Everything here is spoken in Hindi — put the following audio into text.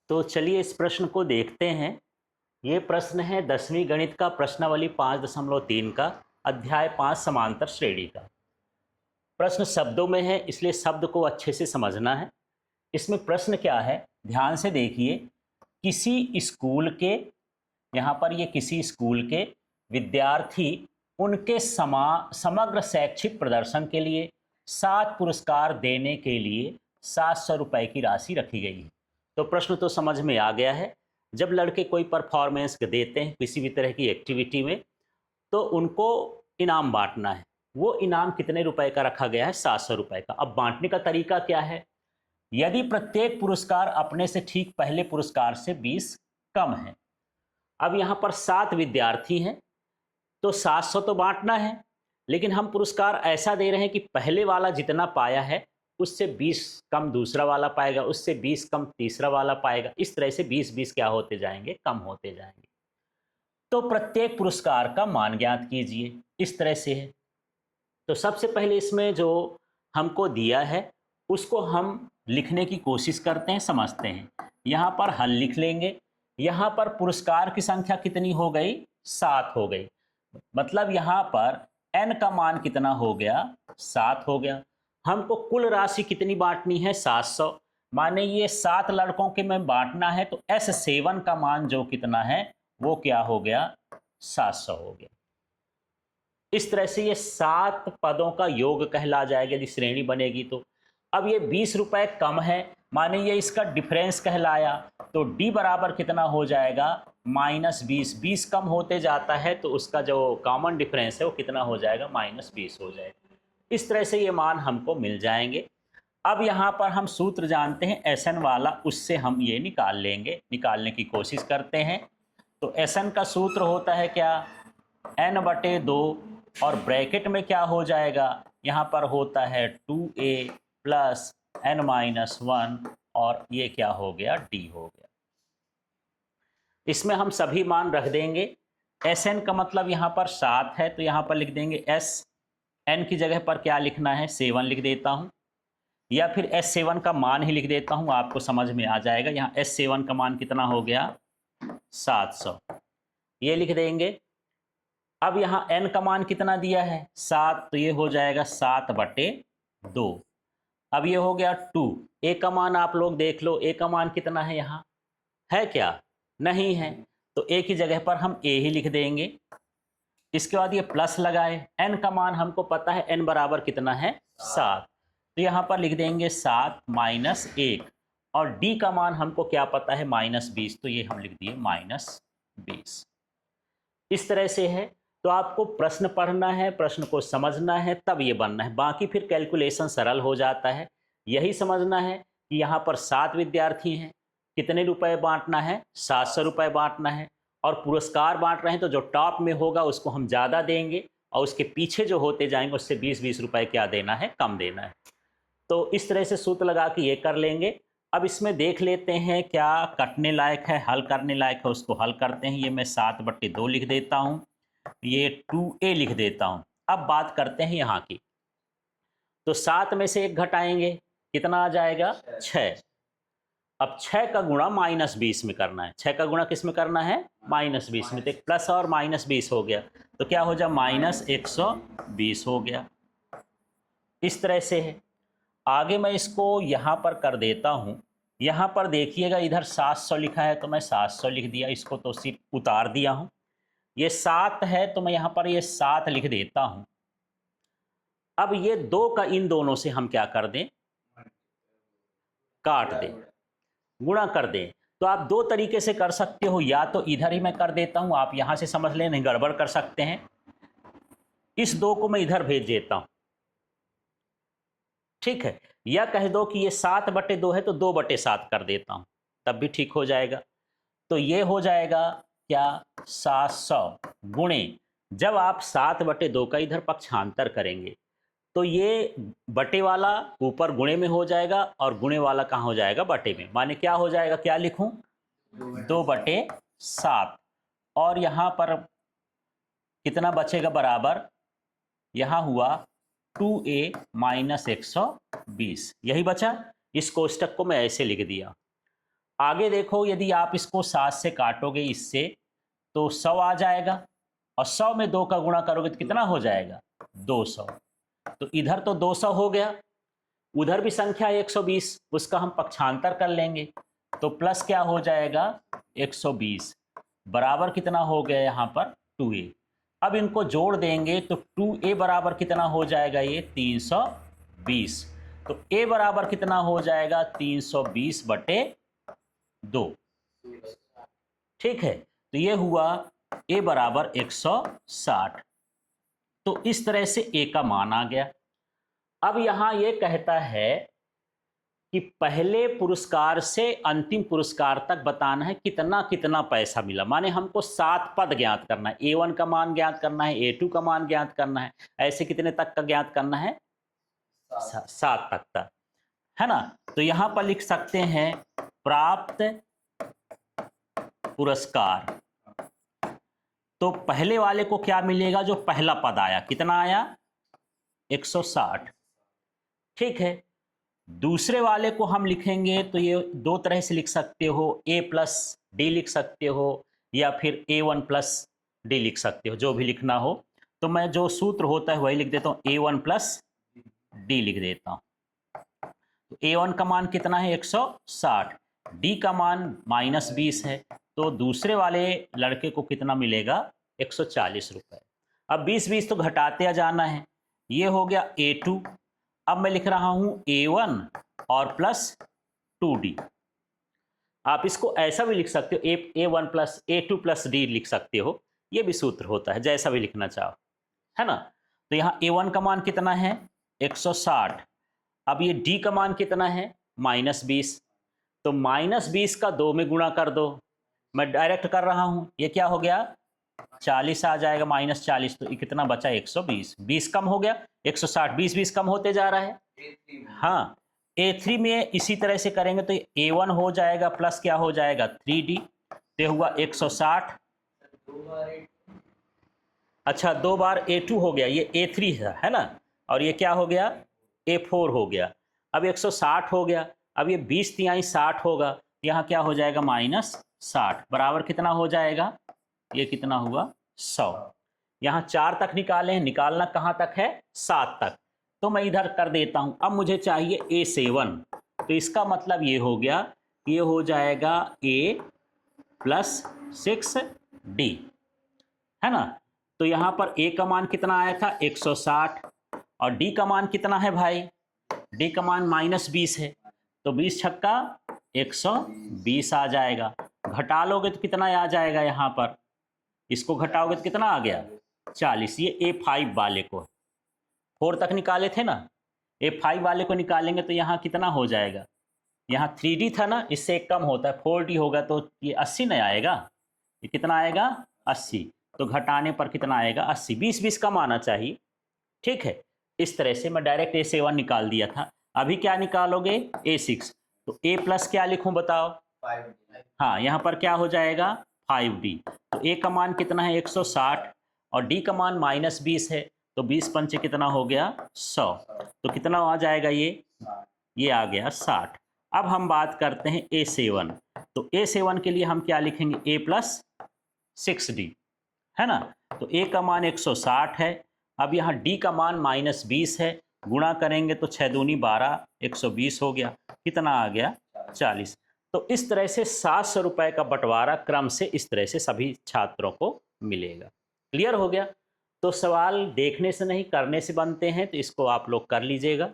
तो चलिए इस प्रश्न को देखते हैं। ये प्रश्न है 10वीं गणित का प्रश्नावली 5.3 का अध्याय 5 समांतर श्रेणी का। प्रश्न शब्दों में है इसलिए शब्द को अच्छे से समझना है। इसमें प्रश्न क्या है, ध्यान से देखिए। किसी स्कूल के, यहाँ पर ये किसी स्कूल के विद्यार्थी उनके समग्र शैक्षिक प्रदर्शन के लिए 7 पुरस्कार देने के लिए 700 रुपए की राशि रखी गई है। तो प्रश्न तो समझ में आ गया है। जब लड़के कोई परफॉर्मेंस देते हैं किसी भी तरह की एक्टिविटी में, तो उनको इनाम बांटना है। वो इनाम कितने रुपए का रखा गया है? 700 रुपए का। अब बांटने का तरीका क्या है? यदि प्रत्येक पुरस्कार अपने से ठीक पहले पुरस्कार से 20 कम है। अब यहाँ पर 7 विद्यार्थी हैं तो 700 तो बांटना है, लेकिन हम पुरस्कार ऐसा दे रहे हैं कि पहले वाला जितना पाया है उससे 20 कम दूसरा वाला पाएगा, उससे 20 कम तीसरा वाला पाएगा। इस तरह से 20-20 क्या होते जाएंगे? कम होते जाएंगे। तो प्रत्येक पुरस्कार का मान ज्ञात कीजिए। इस तरह से है। तो सबसे पहले इसमें जो हमको दिया है उसको हम लिखने की कोशिश करते हैं, समझते हैं। यहाँ पर हल लिख लेंगे। यहाँ पर पुरस्कार की संख्या कितनी हो गई? 7 हो गई। मतलब यहाँ पर n का मान कितना हो गया? 7 हो गया। हमको कुल राशि कितनी बांटनी है? 700। माने ये 7 लड़कों के में बांटना है, तो S7 का मान जो कितना है वो क्या हो गया? 700 हो गया। इस तरह से ये 7 पदों का योग कहला जाएगा यदि श्रेणी बनेगी तो। अब ये 20 रुपए कम है, माने ये इसका डिफरेंस कहलाया, तो D बराबर कितना हो जाएगा? -20। 20 कम होते जाता है तो उसका जो कॉमन डिफरेंस है वो कितना हो जाएगा? -20 हो जाएगा। इस तरह से ये मान हमको मिल जाएंगे। अब यहाँ पर हम सूत्र जानते हैं SN वाला, उससे हम ये निकाल लेंगे, निकालने की कोशिश करते हैं। तो SN का सूत्र होता है क्या? n/2 और ब्रैकेट में क्या हो जाएगा? यहाँ पर होता है 2a + n-1 और ये क्या हो गया? D हो गया। इसमें हम सभी मान रख देंगे। SN का मतलब यहाँ पर 7 है तो यहाँ पर लिख देंगे S। n की जगह पर क्या लिखना है? 7 लिख देता हूँ, या फिर S7 का मान ही लिख देता हूँ, आपको समझ में आ जाएगा। यहाँ S7 का मान कितना हो गया? 700। ये लिख देंगे। अब यहाँ n का मान कितना दिया है? 7, तो ये हो जाएगा 7/2। अब ये हो गया 2। a का मान आप लोग देख लो, a का मान कितना है? यहाँ है क्या? नहीं है, तो a की जगह पर हम a ही लिख देंगे। इसके बाद ये प्लस लगाए। n का मान हमको पता है, n बराबर कितना है? 7, तो यहाँ पर लिख देंगे 7 - 1। और d का मान हमको क्या पता है? -20, तो ये हम लिख दिए -20। इस तरह से है। तो आपको प्रश्न पढ़ना है, प्रश्न को समझना है, तब ये बनना है। बाकी फिर कैलकुलेशन सरल हो जाता है। यही समझना है कि यहाँ पर 7 विद्यार्थी हैं, कितने रुपए बांटना है? 700 रुपए बांटना है। और पुरस्कार बांट रहे हैं तो जो टॉप में होगा उसको हम ज़्यादा देंगे, और उसके पीछे जो होते जाएंगे उससे 20-20 रुपए क्या देना है? कम देना है। तो इस तरह से सूत्र लगा के ये कर लेंगे। अब इसमें देख लेते हैं क्या कटने लायक है, हल करने लायक है, उसको हल करते हैं। ये मैं 7/2 लिख देता हूँ, ये 2a लिख देता हूँ। अब बात करते हैं यहाँ की। तो 7 में से 1 घटाएंगे, कितना आ जाएगा? 6। अब 6 का गुणा -20 में करना है। 6 का गुणा किस में करना है? -20 में। तो एक प्लस और -20 हो गया, तो क्या हो जाए? -120 हो गया। इस तरह से है। आगे मैं इसको यहाँ पर कर देता हूँ। यहाँ पर देखिएगा, इधर 700 लिखा है तो मैं 700 लिख दिया, इसको तो सिर्फ उतार दिया हूँ। ये 7 है तो मैं यहाँ पर ये 7 लिख देता हूँ। अब ये 2 का इन दोनों से हम क्या कर दें? काट दें, गुणा कर दें। तो आप 2 तरीके से कर सकते हो, या तो इधर ही मैं कर देता हूँ, आप यहाँ से समझ लें, नहीं गड़बड़ कर सकते हैं। इस 2 को मैं इधर भेज देता हूँ, ठीक है। या कह दो कि ये 7/2 है तो 2/7 कर देता हूँ, तब भी ठीक हो जाएगा। तो ये हो जाएगा क्या? 700 गुणे, जब आप 7/2 का इधर पक्षांतर करेंगे तो ये बटे वाला ऊपर गुणे में हो जाएगा और गुणे वाला कहाँ हो जाएगा? बटे में। माने क्या हो जाएगा? क्या लिखूं? 2/7। और यहाँ पर कितना बचेगा बराबर? यहाँ हुआ 2a - 120, यही बचा। इस कोष्टक को मैं ऐसे लिख दिया। आगे देखो, यदि आप इसको 7 से काटोगे इससे तो 100 आ जाएगा, और 100 में 2 का गुणा करोगे तो कितना हो जाएगा? 200। तो इधर तो 200 हो गया, उधर भी संख्या है 120, उसका हम पक्षांतर कर लेंगे तो प्लस क्या हो जाएगा? 120 बराबर कितना हो गया यहाँ पर? 2a। अब इनको जोड़ देंगे तो 2a बराबर कितना हो जाएगा? ये 320। तो a बराबर कितना हो जाएगा? 320 बटे 2। ठीक है, तो ये हुआ a बराबर 160। तो इस तरह से a का मान आ गया। अब यहां ये कहता है कि पहले पुरस्कार से अंतिम पुरस्कार तक बताना है कितना कितना पैसा मिला, माने हमको 7 पद ज्ञात करना है, A1 का मान ज्ञात करना है, A2 का मान ज्ञात करना है, ऐसे कितने तक का ज्ञात करना है? 7 तक का, है ना। तो यहां पर लिख सकते हैं प्राप्त पुरस्कार। तो पहले वाले को क्या मिलेगा? जो पहला पद आया, कितना आया? 160। ठीक है, दूसरे वाले को हम लिखेंगे तो ये दो तरह से लिख सकते हो, a प्लस डी लिख सकते हो या फिर a1 प्लस डी लिख सकते हो, जो भी लिखना हो। तो मैं जो सूत्र होता है वही लिख देता हूँ, a1 प्लस डी लिख देता हूँ। तो a1 का मान कितना है? 160। d का मान -20 है, तो दूसरे वाले लड़के को कितना मिलेगा? 140 रुपये। अब 20-20 तो घटाते जाना है, ये हो गया a2। अब मैं लिख रहा हूं a1 और प्लस 2d। आप इसको ऐसा भी लिख सकते हो, a1 plus a2 plus d लिख सकते हो, ये भी सूत्र होता है, जैसा भी लिखना चाहो, है ना। तो यहाँ a1 का मान कितना है? 160। अब ये d का मान कितना है? -20। तो -20 का 2 में गुणा कर दो, मैं डायरेक्ट कर रहा हूं, ये क्या हो गया? 40 आ जाएगा, -40। तो कितना बचा? 120। 20 कम हो गया, 160। 20-20 कम होते जा रहा है। हाँ, A3 में इसी तरह से करेंगे तो A1 हो जाएगा प्लस क्या हो जाएगा? 3D। तो हुआ 160। अच्छा, 2 बार A2 हो गया, ये A3 है ना, और ये क्या हो गया? A4 हो गया। अब 160 हो गया, अब ये 20 तिहाई 60 होगा, यहाँ क्या हो जाएगा? -60 बराबर कितना हो जाएगा? ये कितना हुआ? 100। यहाँ 4 तक निकाले हैं, निकालना कहाँ तक है? 7 तक। तो मैं इधर कर देता हूँ। अब मुझे चाहिए A7, तो इसका मतलब ये हो गया, ये हो जाएगा A प्लस 6D, है ना। तो यहाँ पर A का मान कितना आया था? 160, और D का मान कितना है भाई? D का मान -20 है, तो 20 छक्का 120 आ जाएगा। घटा लोगे तो कितना आ जाएगा? यहाँ पर इसको घटाओगे तो कितना आ गया? 40। ये A5 वाले को 4 तक निकाले थे ना, A5 वाले को निकालेंगे तो यहाँ कितना हो जाएगा? यहाँ 3D था ना, इससे एक कम होता है, 4D होगा, तो ये 80 नहीं आएगा, ये कितना आएगा? 80। तो घटाने पर कितना आएगा? 80। 20-20 कम आना चाहिए। ठीक है, इस तरह से मैं डायरेक्ट A7 निकाल दिया था। अभी क्या निकालोगे? A6। तो A प्लस क्या लिखूं बताओ? 5D। हाँ, यहाँ पर क्या हो जाएगा? 5D। तो A का मान कितना है? 160, और D का मान -20 है, तो 20 पंचे कितना हो गया? 100। तो कितना आ जाएगा? ये आ गया 60। अब हम बात करते हैं A7। तो A7 के लिए हम क्या लिखेंगे? A प्लस 6D, है ना। तो A का मान 160 है, अब यहाँ D का मान -20 है, गुणा करेंगे तो 6 दूनी 12, 120 हो गया, कितना आ गया? 40। तो इस तरह से 700 रुपये का बंटवारा क्रम से इस तरह से सभी छात्रों को मिलेगा। क्लियर हो गया? तो सवाल देखने से नहीं करने से बनते हैं, तो इसको आप लोग कर लीजिएगा।